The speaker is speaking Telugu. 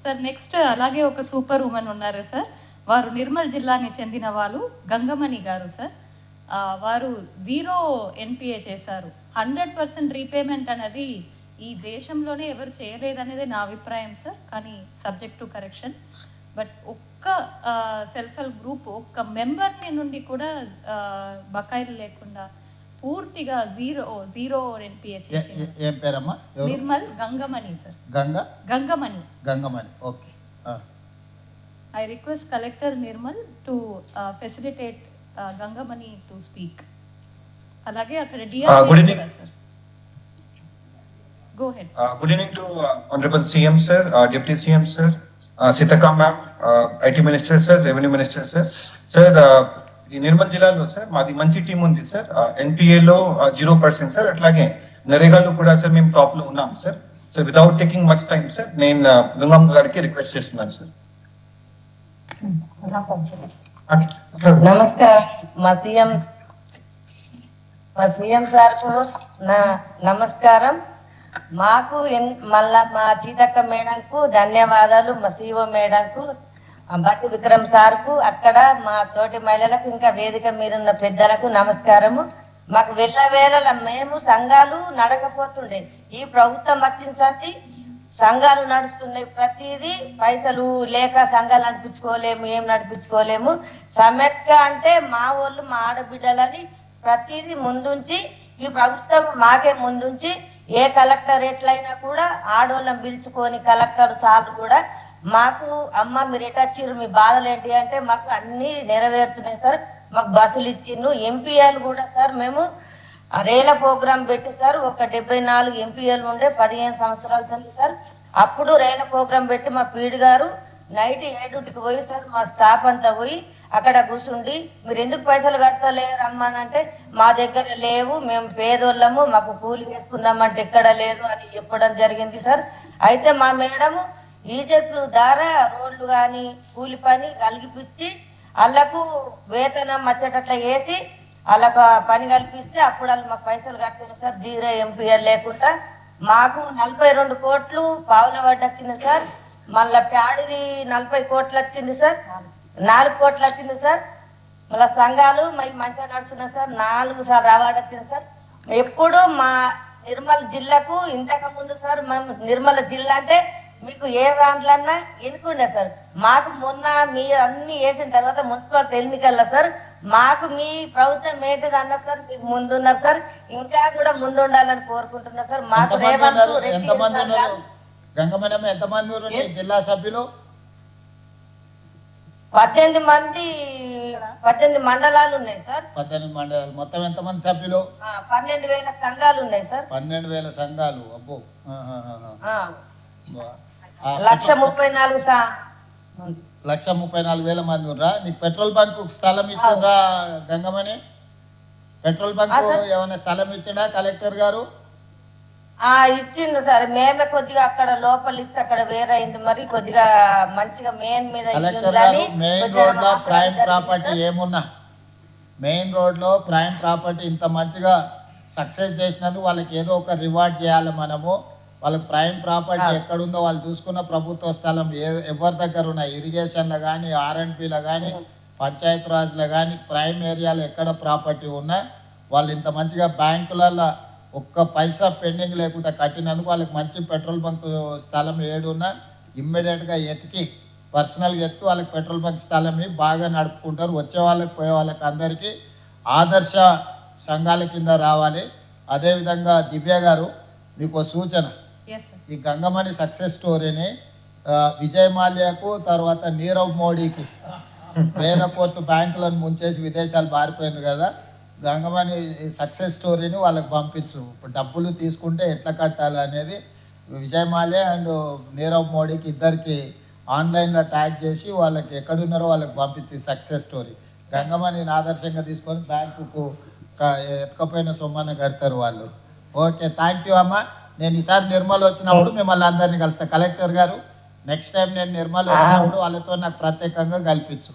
సార్ నెక్స్ట్ అలాగే ఒక సూపర్ ఉమెన్ ఉన్నారు సార్. వారు నిర్మల్ జిల్లాని చెందిన వాళ్ళు గంగమణి గారు సార్. వారు 0 NPA చేశారు. 100% రీపేమెంట్ అనేది ఈ దేశంలోనే ఎవరు చేయలేదనేది నా అభిప్రాయం సార్. కానీ సబ్జెక్ట్ టు కరెక్షన్. బట్ ఒక్క సెల్ఫ్ హెల్ప్ గ్రూప్ ఒక్క మెంబర్ని నుండి కూడా బకాయిలు లేకుండా పూర్తిగా జీరో NPA చేసింది. ఏం పేరమ్మా? Nirmal Gangamani sir. Gangamani. Okay. I request Collector Nirmal to facilitate Gangamani to speak. Alage akkada DR. Good evening, sir. Go ahead. Good evening to Honorable CM sir, Deputy CM sir, Sitaka ma'am, IT Minister sir, Revenue Minister sir. Sir, ఈ నిర్మల్ జిల్లాలో సార్ మాది మంచి టీం ఉంది సార్. NPA లో 0% సార్. అట్లాగే నరేగాలో కూడా సార్ మేము టాప్ లో ఉన్నాం sir. So without taking much time sir నేను గంగమ్మ గారికి రిక్వెస్ట్ చేస్తున్నాను సార్. నమస్కారం మా సీఎం సార్ కు నా నమస్కారం. మాకు మళ్ళా మా సీతక్క మేడంకు ధన్యవాదాలు, మా సిఓ మేడంకు, బట్టి విక్రమ్ సార్ కు, అక్కడ మా తోటి మహిళలకు, ఇంకా వేదిక మీరున్న పెద్దలకు నమస్కారము. మాకు వెళ్ళవేళ మేము సంఘాలు నడకపోతుండే, ఈ ప్రభుత్వం వచ్చింది సంఘాలు నడుస్తున్నాయి. ప్రతిదీ పైసలు లేక సంఘాలు నడిపించుకోలేము, ఏం నడిపించుకోలేము. సమైక్య అంటే మా వాళ్ళు మా ఆడబిడ్డలని ప్రతిదీ ముందుంచి, ఈ ప్రభుత్వం మాకే ముందుంచి ఏ కలెక్టరేట్లైనా అయినా కూడా ఆడోళ్ళని పిలుచుకొని కలెక్టర్ సార్లు కూడా మాకు అమ్మ మీరు ఎటొచ్చిర్రు, మీ బాధలు ఏంటి అంటే మాకు అన్ని నెరవేరుతున్నాయి సార్. మాకు బస్సులు ఇచ్చిండ్రు. ఎంపీఎల్ కూడా సార్ మేము రేల ప్రోగ్రాం పెట్టి సార్ ఒక 74 ఎంపీఎల్ ఉండే 15 సంవత్సరాలు ఉంది సార్. అప్పుడు రేల ప్రోగ్రాం పెట్టి మా పీడి గారు నైట్ 7కి పోయి సార్ మా స్టాఫ్ అంతా పోయి అక్కడ కూర్చుండి మీరు ఎందుకు పైసలు కడతలేరు అమ్మానంటే మా దగ్గర లేవు, మేము పేదోళ్ళము, మాకు కూలి వేసుకుందామంటే ఎక్కడ లేదు అని చెప్పడం జరిగింది సార్. అయితే మా మేడము ఈజెస్ ద్వారా రోడ్లు కానీ కూలి పని కలిగిపించి వాళ్ళకు వేతనం వచ్చేటట్లా వేసి వాళ్ళకు పని కల్పిస్తే అప్పుడు వాళ్ళు మాకు పైసలు కట్టింది సార్. 0 ఎంపీఎల్ లేకుండా మాకు 42 కోట్లు పావుల వడ్డీ వచ్చింది సార్. మళ్ళా ప్యాడిది 40 కోట్లు వచ్చింది సార్. 4 కోట్లు వచ్చింది సార్. మళ్ళా సంఘాలు మంచిగా నడుస్తున్నాయి సార్. 4 సార్లు అవార్డు వచ్చింది సార్. ఎప్పుడు మా నిర్మల్ జిల్లాకు ఇంతకు ముందు సార్ మేము నిర్మల్ జిల్లా అంటే మీకు ఏ దాంట్లన్నా ఎన్నుకుండే సార్. మాకు మొన్న మీరు అన్ని వేసిన తర్వాత మున్సిపాలిటీ ఎన్నికల్లో సార్ మాకు మీ ప్రభుత్వం ఏంటిది అన్నారు సార్, మీకు ముందున్నారు సార్, ఇంకా కూడా ముందు ఉండాలని కోరుకుంటున్నారు సార్. మాకు గంగమణమ్మ ఎంతమంది జిల్లా సభ్యులు? 18 మండలాలు ఉన్నాయి సార్. 18 మండలాలు. మొత్తం ఎంతమంది సభ్యులు? 12,000 సంఘాలు ఉన్నాయి సార్. 12,000 సంఘాలు. అబ్బో. 1,34,000 మంది ఉన్నా. నీకు పెట్రోల్ బంక్ స్థలం ఇచ్చిండ్రా గంగమణి? పెట్రోల్ బంక్ ఏమైనా స్థలం ఇచ్చిండా కలెక్టర్ గారు? ఇచ్చిండు సార్. మేమే కొద్దిగా అక్కడ లోపల ఇస్తే అక్కడ వేరే అయింది, మరి కొద్దిగా మంచిగా మెయిన్ మీద. కలెక్టర్ గారు మెయిన్ రోడ్ లో ప్రైమ్ ప్రాపర్టీ ఏమున్నా, మెయిన్ రోడ్ లో ప్రైమ్ ప్రాపర్టీ ఇంత మంచిగా సక్సెస్ చేసినందుకు వాళ్ళకి ఏదో ఒక రివార్డ్ చేయాలి మనము. వాళ్ళకి ప్రైమ్ ప్రాపర్టీ ఎక్కడుందో వాళ్ళు చూసుకున్న ప్రభుత్వ స్థలం ఎవరి దగ్గర ఉన్నాయి, ఇరిగేషన్లో కానీ RNPలో కానీ పంచాయత్ రాజ్లో కానీ ప్రైమ్ ఏరియాలో ఎక్కడ ప్రాపర్టీ ఉన్నా వాళ్ళు ఇంత మంచిగా బ్యాంకులలో ఒక్క పైసా పెండింగ్ లేకుండా కట్టినందుకు వాళ్ళకి మంచి పెట్రోల్ బంక్ స్థలం ఏడున్నా ఇమ్మీడియట్గా పర్సనల్గా ఎత్తుకు వాళ్ళకి పెట్రోల్ బంక్ స్థలం బాగా నడుపుకుంటారు. వచ్చే వాళ్ళకి పోయే వాళ్ళకి అందరికీ ఆదర్శ సంఘాల కింద రావాలి. అదేవిధంగా దివ్య గారు మీకు సూచన, ఈ గంగమణి సక్సెస్ స్టోరీని విజయ్ మాల్యాకు తర్వాత నీరవ్ మోడీకి 1000 కోట్లు బ్యాంకులను ముంచేసి విదేశాలు పారిపోయింది కదా, గంగమణి సక్సెస్ స్టోరీని వాళ్ళకి పంపించు. ఇప్పుడు డబ్బులు తీసుకుంటే ఎట్లా కట్టాలి అనేది విజయ్ మాల్యా అండ్ నీరవ్ మోడీకి ఇద్దరికి ఆన్లైన్లో ట్యాగ్ చేసి వాళ్ళకి ఎక్కడున్నారో వాళ్ళకి పంపించి సక్సెస్ స్టోరీ గంగమణిని ఆదర్శంగా తీసుకొని బ్యాంకుకు ఎత్తుకపోయిన సొమ్మని కడతారు వాళ్ళు. ఓకే, థ్యాంక్ యూ అమ్మ. నేను ఈసారి నిర్మల్ వచ్చినప్పుడు మిమ్మల్ని అందరినీ కలుస్తా. కలెక్టర్ గారు నెక్స్ట్ టైం నేను నిర్మల్ వచ్చినప్పుడు వాళ్ళతో నాకు ప్రత్యేకంగా కల్పించు.